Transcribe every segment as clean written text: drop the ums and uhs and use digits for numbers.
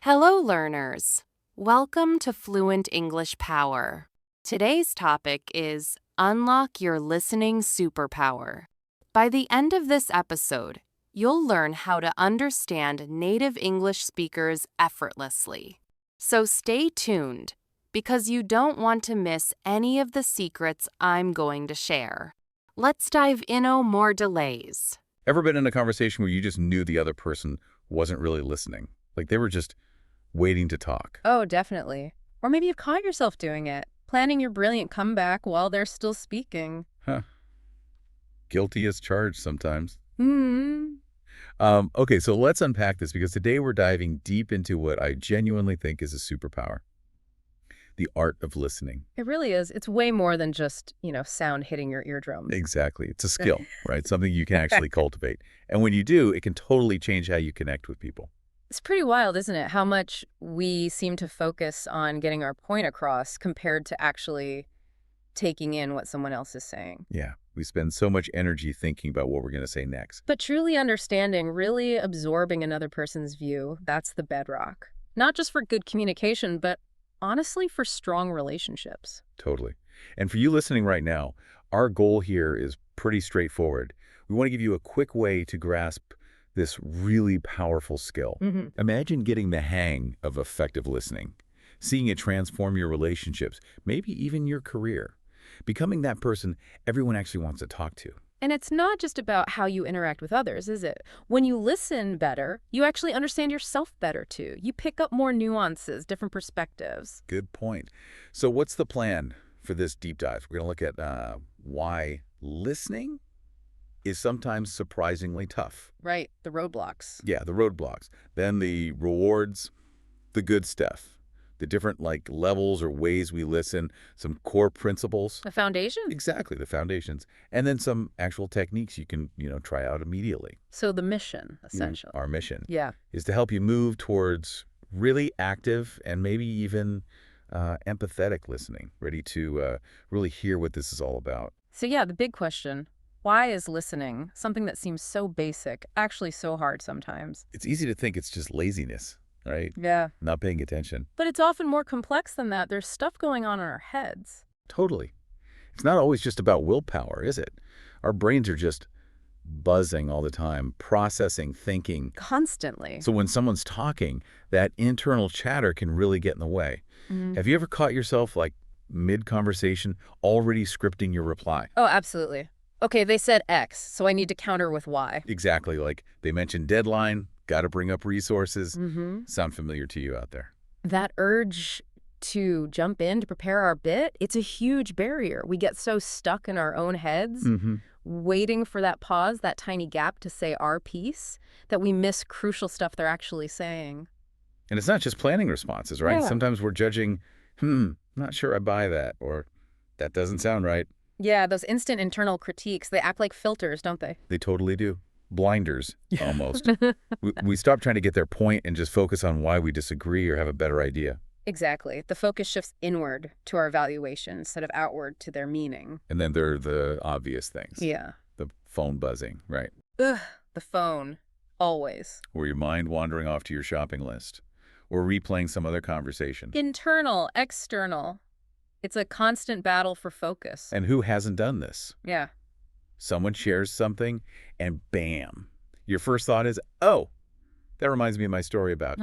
Hello, learners. Welcome to Fluent English Power. Today's topic is Unlock Your Listening Superpower. By the end of this episode, you'll learn how to understand native English speakers effortlessly. So stay tuned, because you don't want to miss any of the secrets I'm going to share. Let's dive in. No more delays. Ever been in a conversation where you just knew the other person wasn't really listening? Like they were just waiting to talk? Oh, definitely. Or maybe you've caught yourself doing it, planning your brilliant comeback while they're still speaking. Huh. Guilty as charged sometimes. Hmm. Okay, so let's unpack this because today we're diving deep into what I genuinely think is a superpower. The art of listening. It really is. It's way more than just, sound hitting your eardrum. Exactly. It's a skill, right? Something you can actually cultivate. And when you do, it can totally change how you connect with people. It's pretty wild, isn't it? How much we seem to focus on getting our point across compared to actually taking in what someone else is saying. Yeah, we spend so much energy thinking about what we're going to say next. But truly understanding, really absorbing another person's view, that's the bedrock. Not just for good communication, but honestly for strong relationships. Totally. And for you listening right now, our goal here is pretty straightforward. We want to give you a quick way to grasp this really powerful skill. Imagine getting the hang of effective listening, seeing it transform your relationships, maybe even your career, becoming that person everyone actually wants to talk to. And it's not just about how you interact with others, is it? When you listen better, you actually understand yourself better, too. You pick up more nuances, different perspectives. Good point. So what's the plan for this deep dive? We're going to look at why listening is sometimes surprisingly tough. Right, the roadblocks. Yeah, the roadblocks. Then the rewards, the good stuff, the different levels or ways we listen, some core principles. The foundation? Exactly, the foundations. And then some actual techniques you can, try out immediately. So the mission, essentially. Our mission Yeah. is to help you move towards really active and maybe even empathetic listening, ready to really hear what this is all about. So yeah, the big question, why is listening, something that seems so basic, actually so hard sometimes? It's easy to think it's just laziness, right? Yeah. Not paying attention. But it's often more complex than that. There's stuff going on in our heads. Totally. It's not always just about willpower, is it? Our brains are just buzzing all the time, processing, thinking. Constantly. So when someone's talking, that internal chatter can really get in the way. Have you ever caught yourself mid-conversation already scripting your reply? Oh, absolutely. Okay, they said X, so I need to counter with Y. Exactly. Like they mentioned deadline, got to bring up resources. Sound familiar to you out there? That urge to jump in to prepare our bit, it's a huge barrier. We get so stuck in our own heads, waiting for that pause, that tiny gap to say our piece, that we miss crucial stuff they're actually saying. And it's not just planning responses, right? Yeah. Sometimes we're judging, not sure I buy that, or that doesn't sound right. Yeah, those instant internal critiques, they act like filters, don't they? They totally do. Blinders, almost. we stop trying to get their point and just focus on why we disagree or have a better idea. Exactly. The focus shifts inward to our evaluation instead of outward to their meaning. And then there are the obvious things. Yeah. The phone buzzing, right? Ugh, the phone. Always. Or your mind wandering off to your shopping list. Or replaying some other conversation. Internal, external. It's a constant battle for focus. And who hasn't done this? Yeah. Someone shares something, and bam. Your first thought is, oh, that reminds me of my story about.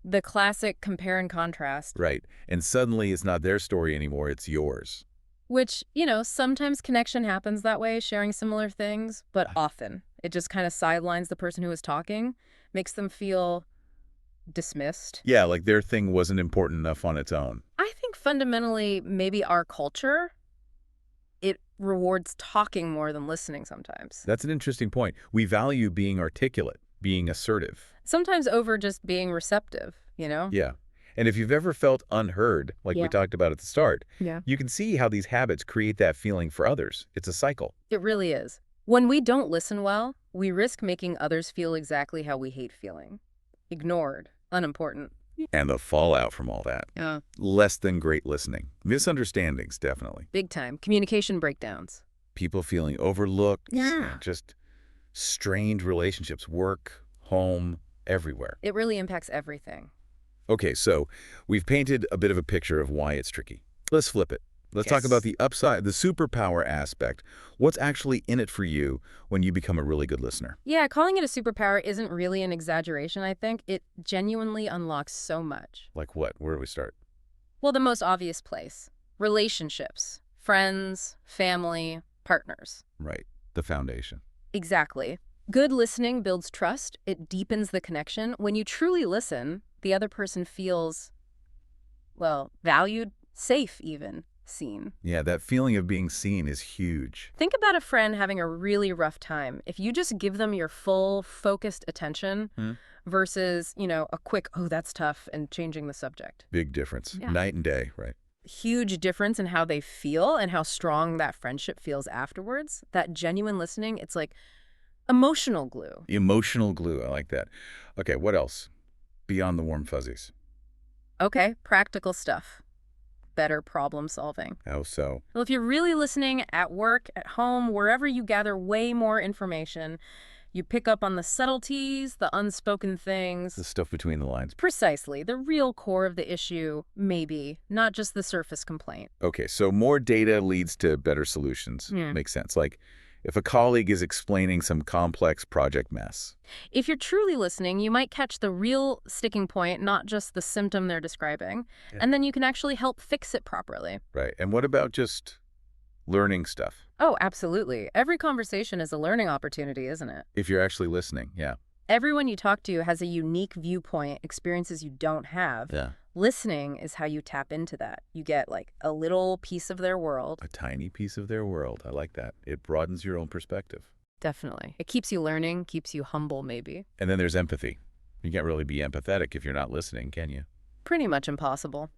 The classic compare and contrast. Right. And suddenly it's not their story anymore, it's yours. Which, sometimes connection happens that way, sharing similar things, but often it just kind of sidelines the person who is talking, makes them feel dismissed. Yeah, like their thing wasn't important enough on its own. I think fundamentally, maybe our culture, it rewards talking more than listening sometimes. That's an interesting point. We value being articulate, being assertive. Sometimes over just being receptive, Yeah. And if you've ever felt unheard, like we talked about at the start, you can see how these habits create that feeling for others. It's a cycle. It really is. When we don't listen well, we risk making others feel exactly how we hate feeling. Ignored, unimportant. And the fallout from all that. Yeah. Less than great listening. Misunderstandings, definitely. Big time. Communication breakdowns. People feeling overlooked. Yeah. Just strained relationships, work, home, everywhere. It really impacts everything. Okay, so we've painted a bit of a picture of why it's tricky. Let's flip it. Let's talk about Yes. the upside, the superpower aspect. What's actually in it for you when you become a really good listener? Yeah, calling it a superpower isn't really an exaggeration, I think. It genuinely unlocks so much. Like what? Where do we start? Well, the most obvious place. Relationships. Friends, family, partners. Right. The foundation. Exactly. Good listening builds trust. It deepens the connection. When you truly listen, the other person feels, well, valued, safe even, seen. Yeah, that feeling of being seen is huge. Think about a friend having a really rough time. If you just give them your full, focused attention versus, a quick, oh, that's tough, and changing the subject. Big difference. Yeah. Night and day, right? Huge difference in how they feel and how strong that friendship feels afterwards. That genuine listening, it's like emotional glue. Emotional glue. I like that. Okay, what else? Beyond the warm fuzzies. Okay, practical stuff. Better problem solving. How so? Well, if you're really listening at work, at home, wherever you gather way more information, you pick up on the subtleties, the unspoken things. The stuff between the lines. Precisely. The real core of the issue, maybe, not just the surface complaint. Okay, so more data leads to better solutions. Makes sense. Like if a colleague is explaining some complex project mess. If you're truly listening, you might catch the real sticking point, not just the symptom they're describing, and then you can actually help fix it properly. Right. And what about just learning stuff? Oh, absolutely. Every conversation is a learning opportunity, isn't it? If you're actually listening, yeah. Everyone you talk to has a unique viewpoint, experiences you don't have. Yeah. Listening is how you tap into that. You get like a little piece of their world. A tiny piece of their world. I like that. It broadens your own perspective. Definitely. It keeps you learning, keeps you humble, maybe. And then there's empathy. You can't really be empathetic if you're not listening, can you? Pretty much impossible.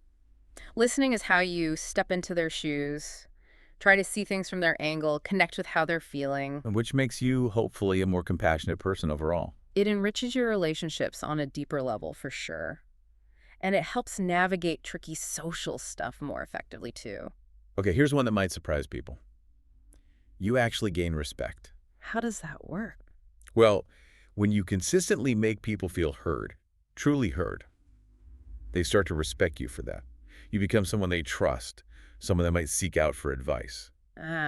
Listening is how you step into their shoes, try to see things from their angle, connect with how they're feeling. Which makes you, hopefully, a more compassionate person overall. It enriches your relationships on a deeper level, for sure. And it helps navigate tricky social stuff more effectively, too. Okay, here's one that might surprise people. You actually gain respect. How does that work? Well, when you consistently make people feel heard, truly heard, they start to respect you for that. You become someone they trust, someone they might seek out for advice.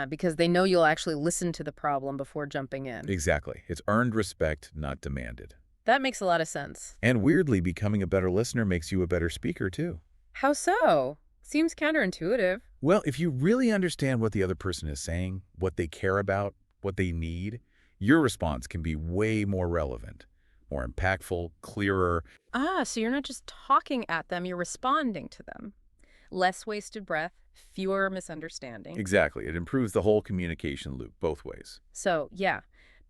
Because they know you'll actually listen to the problem before jumping in. Exactly. It's earned respect, not demanded. That makes a lot of sense. And weirdly, becoming a better listener makes you a better speaker, too. How so? Seems counterintuitive. Well, if you really understand what the other person is saying, what they care about, what they need, your response can be way more relevant, more impactful, clearer. So you're not just talking at them, you're responding to them. Less wasted breath, fewer misunderstandings. Exactly. It improves the whole communication loop both ways. So, yeah,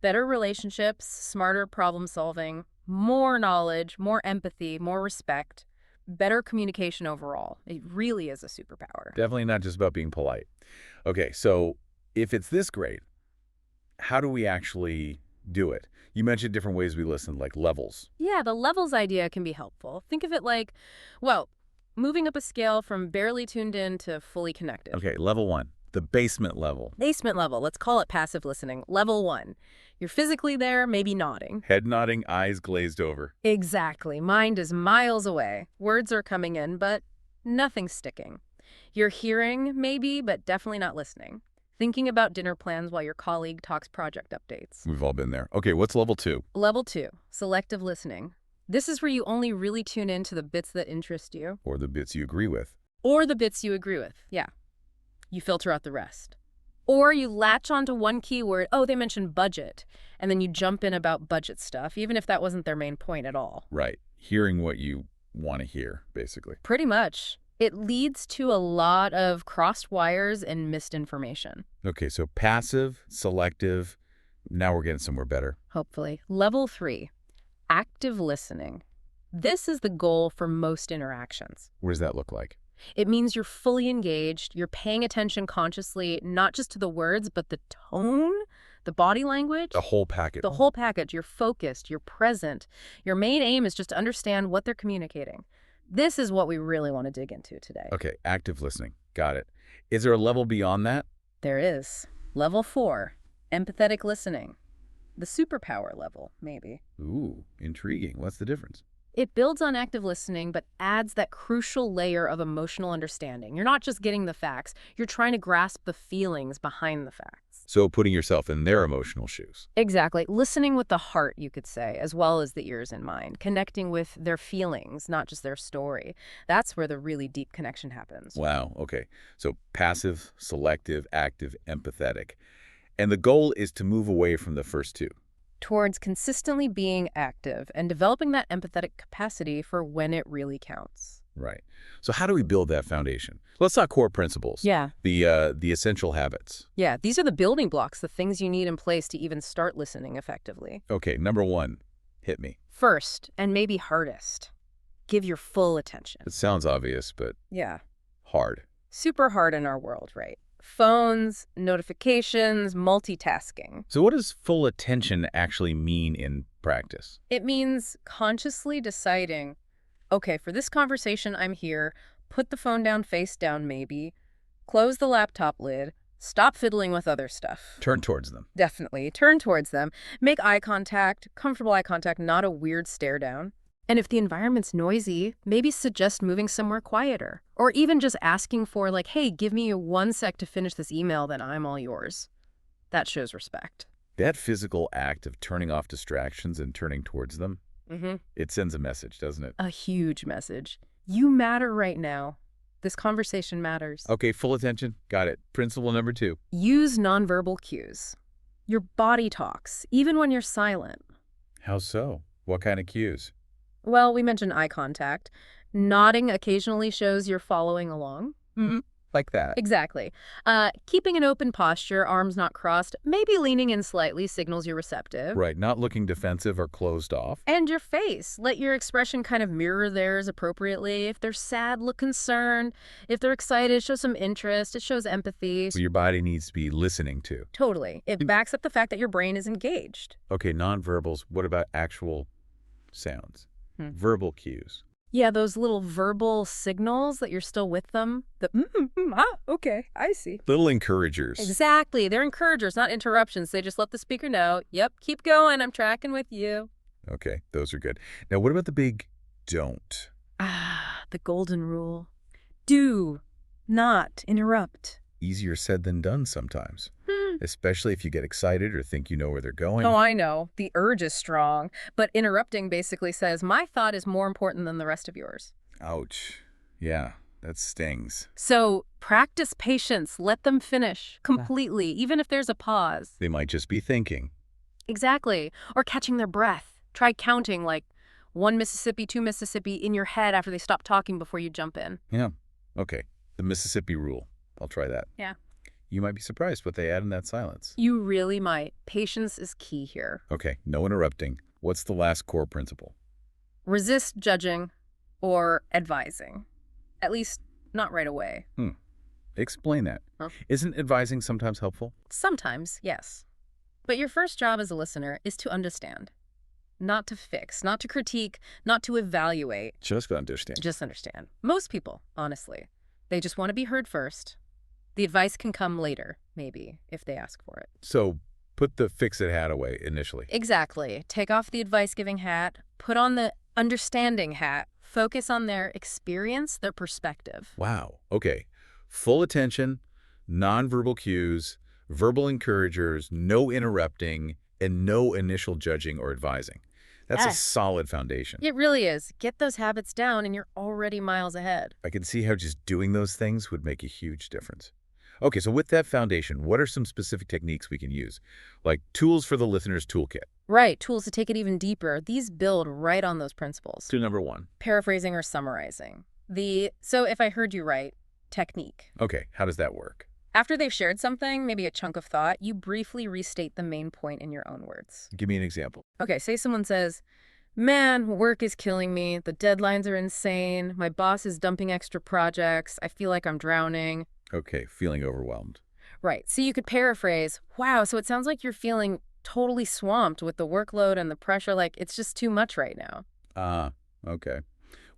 better relationships, smarter problem solving, more knowledge, more empathy, more respect, better communication overall. It really is a superpower. Definitely not just about being polite. Okay, so if it's this great, how do we actually do it? You mentioned different ways we listen, like levels. Yeah, the levels idea can be helpful. Think of it like, well, moving up a scale from barely tuned in to fully connected. Okay, level 1, the basement level. Basement level, let's call it passive listening. Level 1, you're physically there, maybe nodding. Head nodding, eyes glazed over. Exactly. Mind is miles away. Words are coming in, but nothing's sticking. You're hearing, maybe, but definitely not listening. Thinking about dinner plans while your colleague talks project updates. We've all been there. Okay, what's level 2? Level 2, selective listening. This is where you only really tune in to the bits that interest you. Or the bits you agree with. Or the bits you agree with, yeah. You filter out the rest. Or you latch onto one keyword, oh, they mentioned budget, and then you jump in about budget stuff, even if that wasn't their main point at all. Right. Hearing what you want to hear, basically. Pretty much. It leads to a lot of crossed wires and missed information. Okay, so passive, selective. Now we're getting somewhere better. Hopefully. Level 3, active listening. This is the goal for most interactions. What does that look like? It means you're fully engaged, you're paying attention consciously, not just to the words, but the tone, the body language. The whole package. The whole package. You're focused, you're present. Your main aim is just to understand what they're communicating. This is what we really want to dig into today. Okay, active listening. Got it. Is there a level beyond that? There is. Level 4, empathetic listening. The superpower level, maybe. Ooh, intriguing. What's the difference? It builds on active listening, but adds that crucial layer of emotional understanding. You're not just getting the facts, you're trying to grasp the feelings behind the facts. So putting yourself in their emotional shoes. Exactly. Listening with the heart, you could say, as well as the ears in mind. Connecting with their feelings, not just their story. That's where the really deep connection happens. Wow, okay. So passive, selective, active, empathetic. And the goal is to move away from the first two. Towards consistently being active and developing that empathetic capacity for when it really counts. Right. So how do we build that foundation? Let's talk core principles. Yeah. The essential habits. Yeah, these are the building blocks, the things you need in place to even start listening effectively. Okay, number one, hit me. First, and maybe hardest, give your full attention. It sounds obvious, but Yeah. hard. Super hard in our world, right? Phones, notifications, multitasking. So what does full attention actually mean in practice? It means consciously deciding, okay, for this conversation, I'm here, put the phone down face down maybe, close the laptop lid, stop fiddling with other stuff. Turn towards them. Definitely. Turn towards them. Make eye contact, comfortable eye contact, not a weird stare down. And if the environment's noisy, maybe suggest moving somewhere quieter. Or even just asking for like, hey, give me 1 sec to finish this email, then I'm all yours. That shows respect. That physical act of turning off distractions and turning towards them, it sends a message, doesn't it? A huge message. You matter right now. This conversation matters. Okay, full attention. Got it. Principle number 2. Use nonverbal cues. Your body talks, even when you're silent. How so? What kind of cues? Well, we mentioned eye contact. Nodding occasionally shows you're following along. Like that. Exactly. Keeping an open posture, arms not crossed, maybe leaning in slightly signals you're receptive. Right, not looking defensive or closed off. And your face. Let your expression kind of mirror theirs appropriately. If they're sad, look concerned. If they're excited, show some interest. It shows empathy. So your body needs to be listening to. Totally. It backs up the fact that your brain is engaged. Okay, nonverbals. What about actual sounds? Verbal cues. Yeah, those little verbal signals that you're still with them. The okay, I see. Little encouragers. Exactly. They're encouragers, not interruptions. They just let the speaker know, yep, keep going, I'm tracking with you. Okay, those are good. Now, what about the big don't? The golden rule. Do not interrupt. Easier said than done sometimes, especially if you get excited or think you know where they're going. Oh, I know. The urge is strong. But interrupting basically says, my thought is more important than the rest of yours. Ouch. Yeah, that stings. So practice patience. Let them finish completely, even if there's a pause. They might just be thinking. Exactly. Or catching their breath. Try counting like 1 Mississippi, 2 Mississippi in your head after they stop talking before you jump in. Yeah. Okay. The Mississippi rule. I'll try that. Yeah. You might be surprised what they add in that silence. You really might. Patience is key here. Okay, no interrupting. What's the last core principle? Resist judging or advising. At least not right away. Explain that. Huh? Isn't advising sometimes helpful? Sometimes, yes. But your first job as a listener is to understand. Not to fix, not to critique, not to evaluate. Just understand. Just understand. Most people, honestly. They just want to be heard first. The advice can come later, maybe, if they ask for it. So put the fix-it hat away initially. Exactly. Take off the advice-giving hat, put on the understanding hat, focus on their experience, their perspective. Wow. Okay. Full attention, nonverbal cues, verbal encouragers, no interrupting, and no initial judging or advising. That's a solid foundation. It really is. Get those habits down and you're already miles ahead. I can see how just doing those things would make a huge difference. Okay, so with that foundation, what are some specific techniques we can use? Like tools for the listener's toolkit. Right, tools to take it even deeper. These build right on those principles. To number 1. Paraphrasing or summarizing. So if I heard you right, technique. Okay, how does that work? After they've shared something, maybe a chunk of thought, you briefly restate the main point in your own words. Give me an example. Okay, say someone says, man, work is killing me. The deadlines are insane. My boss is dumping extra projects. I feel like I'm drowning. Okay, feeling overwhelmed. Right, so you could paraphrase, wow, so it sounds like you're feeling totally swamped with the workload and the pressure, like it's just too much right now. Okay.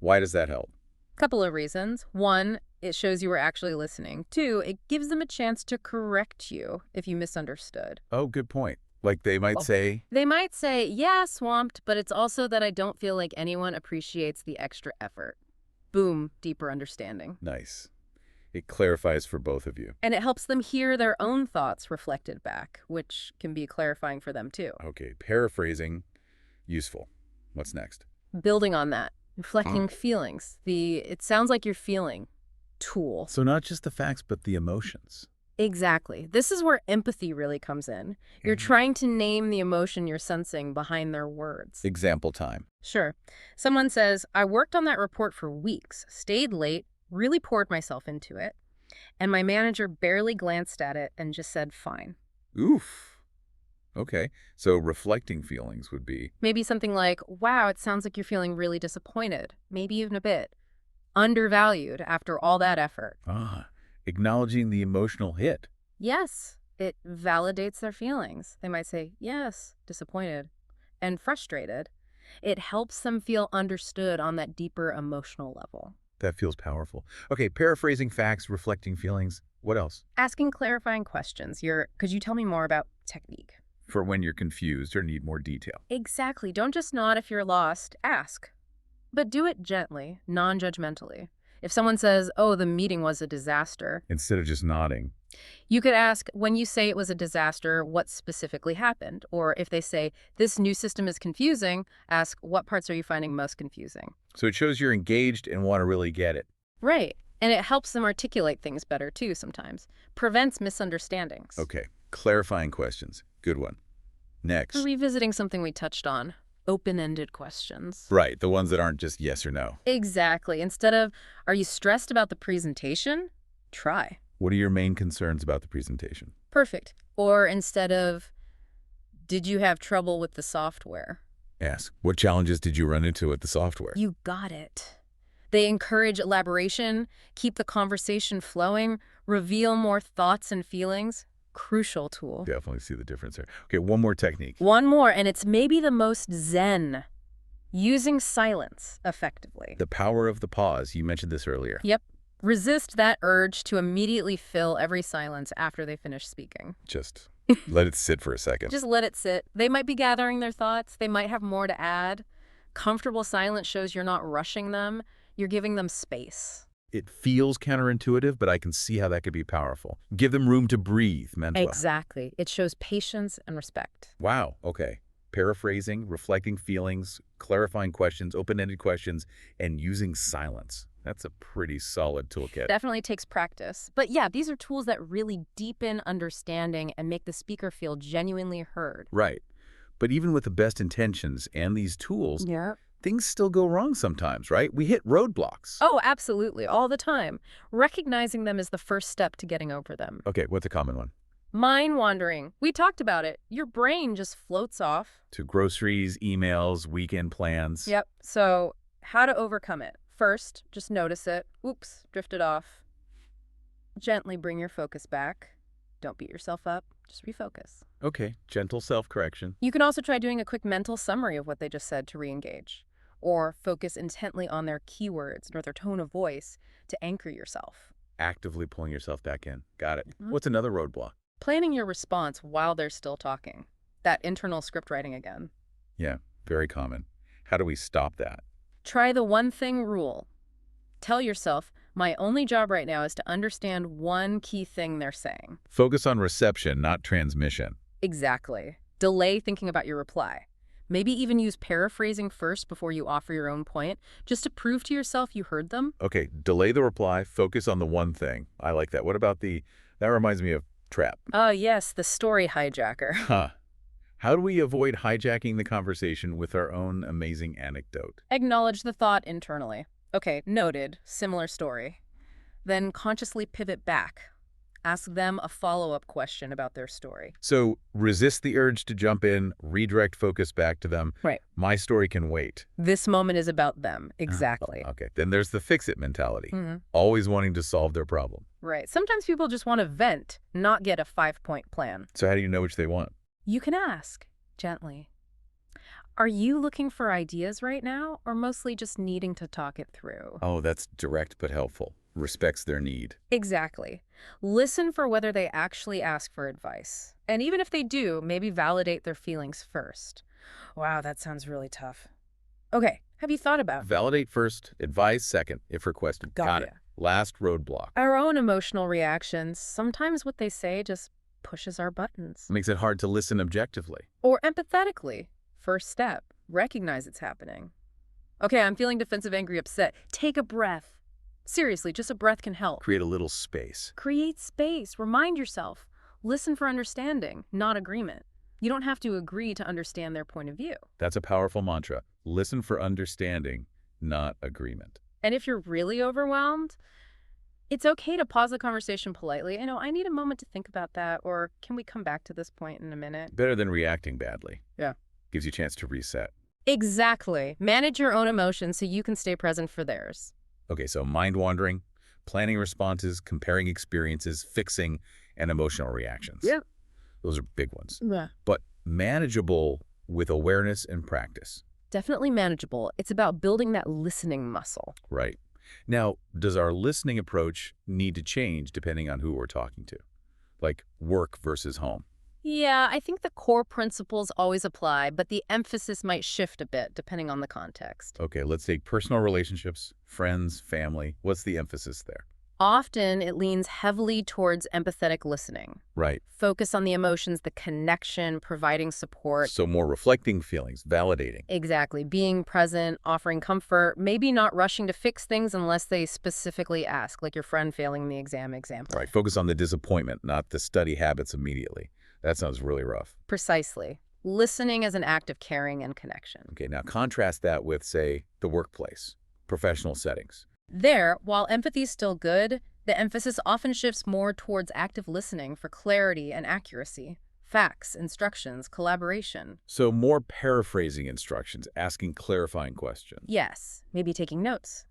Why does that help? Couple of reasons. 1, it shows you were actually listening. 2, it gives them a chance to correct you if you misunderstood. Oh, good point. Like they might say, They might say, yeah, swamped, but it's also that I don't feel like anyone appreciates the extra effort. Boom, deeper understanding. nice. It clarifies for both of you. And it helps them hear their own thoughts reflected back, which can be clarifying for them too. Okay, paraphrasing, useful. What's next? Building on that, reflecting feelings, it sounds like you're feeling tool. So not just the facts, but the emotions. Exactly. This is where empathy really comes in. You're trying to name the emotion you're sensing behind their words. Example time. Sure. Someone says, I worked on that report for weeks, stayed late, really poured myself into it, and my manager barely glanced at it and just said, fine. Oof. Okay, so reflecting feelings would be, Maybe something like, wow, it sounds like you're feeling really disappointed, maybe even a bit undervalued after all that effort. acknowledging the emotional hit. Yes, it validates their feelings. They might say, yes, disappointed and frustrated. It helps them feel understood on that deeper emotional level. That feels powerful. Okay, paraphrasing facts, reflecting feelings. What else? Asking clarifying questions. Could you tell me more about technique? For when you're confused or need more detail. Exactly. Don't just nod if you're lost. Ask. But do it gently, non-judgmentally. If someone says, oh, the meeting was a disaster, Instead of just nodding. you could ask, when you say it was a disaster, what specifically happened? Or if they say, this new system is confusing, ask, what parts are you finding most confusing? So it shows you're engaged and want to really get it. Right. And it helps them articulate things better, too, sometimes. Prevents misunderstandings. Okay, clarifying questions. Good one. Next. Revisiting something we touched on. Open-ended questions. Right, the ones that aren't just yes or no. Exactly. Instead of, are you stressed about the presentation? Try. What are your main concerns about the presentation? Perfect. Or instead of, did you have trouble with the software? Ask, what challenges did you run into with the software? You got it. They encourage elaboration, keep the conversation flowing, reveal more thoughts and feelings. Crucial tool. Definitely see the difference there. Okay, one more technique. One more, and it's maybe the most zen. Using silence effectively. The power of the pause. You mentioned this earlier. Yep. Resist that urge to immediately fill every silence after they finish speaking. Just let it sit for a second. Just let it sit. They might be gathering their thoughts. They might have more to add. Comfortable silence shows you're not rushing them. You're giving them space. It feels counterintuitive, but I can see how that could be powerful. Give them room to breathe mentally. Exactly. It shows patience and respect. Wow, okay. Paraphrasing, reflecting feelings, clarifying questions, open-ended questions, and using silence. That's a pretty solid toolkit. Definitely takes practice. But yeah, these are tools that really deepen understanding and make the speaker feel genuinely heard. Right. But even with the best intentions and these tools, Yeah. things still go wrong sometimes, right? We hit roadblocks. Oh, absolutely. All the time. Recognizing them is the first step to getting over them. Okay, what's a common one? Mind wandering. We talked about it. Your brain just floats off. To groceries, emails, weekend plans. Yep. So how to overcome it? First, just notice it. Oops, drifted off. Gently bring your focus back. Don't beat yourself up. Just refocus. Okay, gentle self-correction. You can also try doing a quick mental summary of what they just said to re-engage. Or focus intently on their keywords or their tone of voice to anchor yourself. Actively pulling yourself back in. Got it. What's another roadblock? Planning your response while they're still talking. That internal script writing again. Yeah, very common. How do we stop that? Try the one thing rule. Tell yourself, my only job right now is to understand one key thing they're saying. Focus on reception, not transmission. Exactly. Delay thinking about your reply. Maybe even use paraphrasing first before you offer your own point, just to prove to yourself you heard them. Okay, delay the reply, focus on the one thing. I like that. What about that reminds me of trap. Oh, yes, the story hijacker. Huh. How do we avoid hijacking the conversation with our own amazing anecdote? Acknowledge the thought internally. Okay, noted. Similar story. Then consciously pivot back. Ask them a follow-up question about their story. So resist the urge to jump in, redirect focus back to them. Right. My story can wait. This moment is about them. Exactly. Okay, then there's the fix-it mentality. Mm-hmm. Always wanting to solve their problem. Right. Sometimes people just want to vent, not get a 5-point plan. So how do you know which they want? You can ask, gently. Are you looking for ideas right now, or mostly just needing to talk it through? Oh, that's direct but helpful. respects their need. Exactly. Listen for whether they actually ask for advice. And even if they do, maybe validate their feelings first. Wow, that sounds really tough. Okay, have you thought about Validate first, advise second, if requested. Got it. Gotcha. Last roadblock. our own emotional reactions? Sometimes what they say just pushes our buttons. Makes it hard to listen objectively. Or empathetically. First step, recognize it's happening. Okay, I'm feeling defensive, angry, upset. Take a breath. Seriously, just a breath can help. Create a little space. Create space. Remind yourself. Listen for understanding, not agreement. You don't have to agree to understand their point of view. That's a powerful mantra. Listen for understanding, not agreement. And if you're really overwhelmed, it's okay to pause the conversation politely. I need a moment to think about that, or can we come back to this point in a minute? Better than reacting badly. Yeah. Gives you a chance to reset. Exactly. Manage your own emotions so you can stay present for theirs. Okay, so mind wandering, planning responses, comparing experiences, fixing, and emotional reactions. Yeah. Those are big ones. Yeah. But manageable with awareness and practice. Definitely manageable. It's about building that listening muscle. Right. Now, does our listening approach need to change depending on who we're talking to? Like work versus home. Yeah, I think the core principles always apply, but the emphasis might shift a bit depending on the context. Okay, let's take personal relationships, friends, family. What's the emphasis there? Often, it leans heavily towards empathetic listening. Right. Focus on the emotions, the connection, providing support. So more reflecting feelings, validating. Exactly. Being present, offering comfort, maybe not rushing to fix things unless they specifically ask, like your friend failing the exam example. Right. Focus on the disappointment, not the study habits immediately. That sounds really rough. Precisely. Listening as an act of caring and connection. Okay, now contrast that with, say, the workplace, professional settings. There, while empathy is still good, the emphasis often shifts more towards active listening for clarity and accuracy. Facts, instructions, collaboration. So more paraphrasing instructions, asking clarifying questions. Yes, maybe taking notes.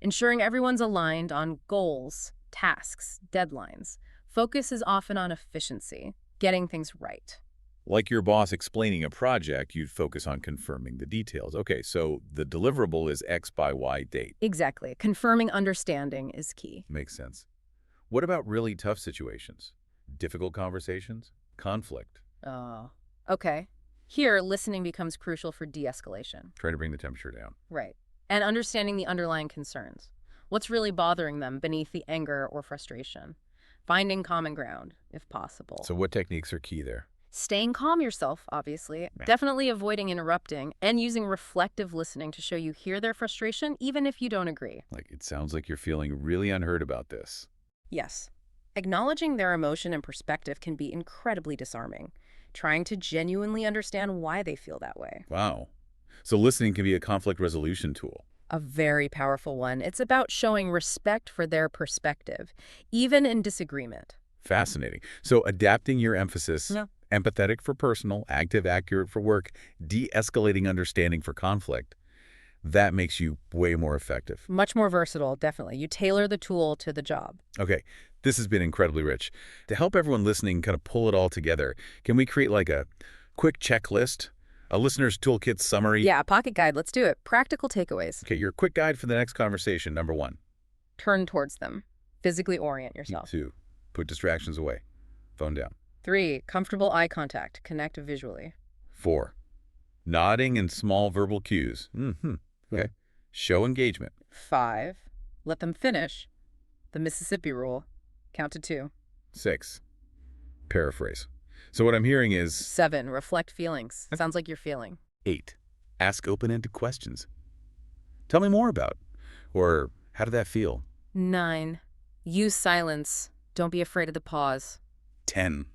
Ensuring everyone's aligned on goals, tasks, deadlines. Focus is often on efficiency, getting things right. Like your boss explaining a project, you'd focus on confirming the details. Okay, so the deliverable is X by Y date. Exactly. Confirming understanding is key. Makes sense. What about really tough situations? Difficult conversations? Conflict? Oh, okay. Here, listening becomes crucial for de-escalation. Try to bring the temperature down. Right. And understanding the underlying concerns. What's really bothering them beneath the anger or frustration? Finding common ground, if possible. So what techniques are key there? Staying calm yourself, obviously. Definitely avoiding interrupting and using reflective listening to show you hear their frustration, even if you don't agree. Like, it sounds like you're feeling really unheard about this. Yes. Acknowledging their emotion and perspective can be incredibly disarming. Trying to genuinely understand why they feel that way. Wow. So listening can be a conflict resolution tool. A very powerful one. It's about showing respect for their perspective, even in disagreement. Fascinating. So adapting your emphasis, empathetic for personal, active, accurate for work, de-escalating understanding for conflict, that makes you way more effective. Much more versatile, definitely. You tailor the tool to the job. Okay, this has been incredibly rich. To help everyone listening kind of pull it all together, can we create like a quick checklist? A listener's toolkit summary? Yeah, pocket guide. Let's do it. Practical takeaways. Okay, your quick guide for the next conversation. Number 1. Turn towards them. Physically orient yourself. 2. Put distractions away. Phone down. 3. Comfortable eye contact. Connect visually. 4. Nodding and small verbal cues. Okay. Show engagement. 5. Let them finish. The Mississippi rule. Count to 2. 6. Paraphrase. So what I'm hearing is... 7. Reflect feelings. Sounds like you're feeling. 8. Ask open-ended questions. Tell me more about. Or how did that feel? 9. Use silence. Don't be afraid of the pause. 10.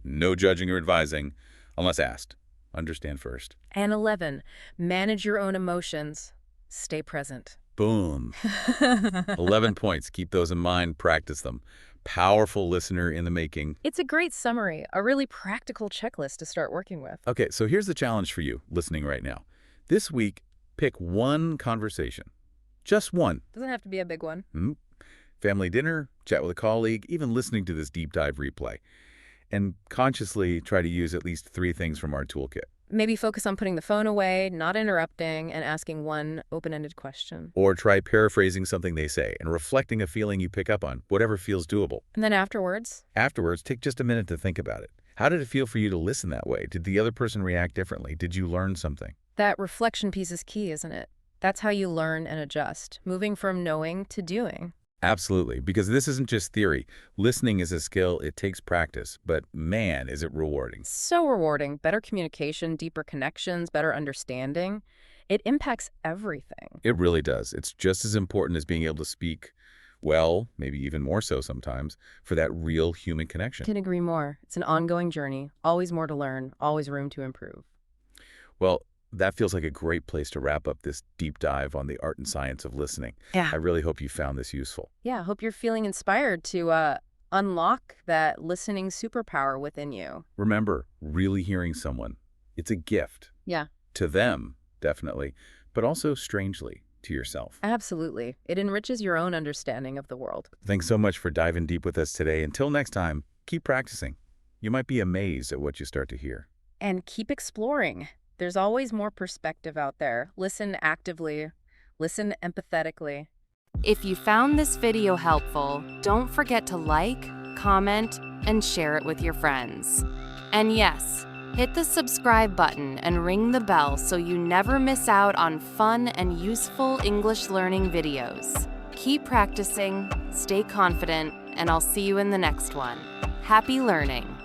No judging or advising unless asked. Understand first. And 11. Manage your own emotions. Stay present. Boom. 11 points. Keep those in mind. Practice them. Powerful listener in the making. It's a great summary, a really practical checklist to start working with. Okay, so here's the challenge for you listening right now. This week, pick one conversation. Just one. Doesn't have to be a big one. Family dinner, chat with a colleague, even listening to this deep dive replay. And consciously try to use at least 3 things from our toolkit. Maybe focus on putting the phone away, not interrupting, and asking one open-ended question. Or try paraphrasing something they say and reflecting a feeling you pick up on, whatever feels doable. And then afterwards? Afterwards, take just a minute to think about it. How did it feel for you to listen that way? Did the other person react differently? Did you learn something? That reflection piece is key, isn't it? That's how you learn and adjust, moving from knowing to doing. Absolutely, because this isn't just theory. Listening is a skill, it takes practice, but man, is it rewarding. So rewarding. Better communication, deeper connections, better understanding. It impacts everything. It really does. It's just as important as being able to speak well, maybe even more so sometimes, for that real human connection. Couldn't agree more. It's an ongoing journey, always more to learn, always room to improve. Well, that feels like a great place to wrap up this deep dive on the art and science of listening. Yeah. I really hope you found this useful. Yeah, I hope you're feeling inspired to unlock that listening superpower within you. Remember, really hearing someone, it's a gift. Yeah. To them, definitely, but also strangely to yourself. Absolutely. It enriches your own understanding of the world. Thanks so much for diving deep with us today. Until next time, keep practicing. You might be amazed at what you start to hear. And keep exploring. There's always more perspective out there. Listen actively. Listen empathetically. If you found this video helpful, don't forget to like, comment, and share it with your friends. And yes, hit the subscribe button and ring the bell so you never miss out on fun and useful English learning videos. Keep practicing, stay confident, and I'll see you in the next one. Happy learning!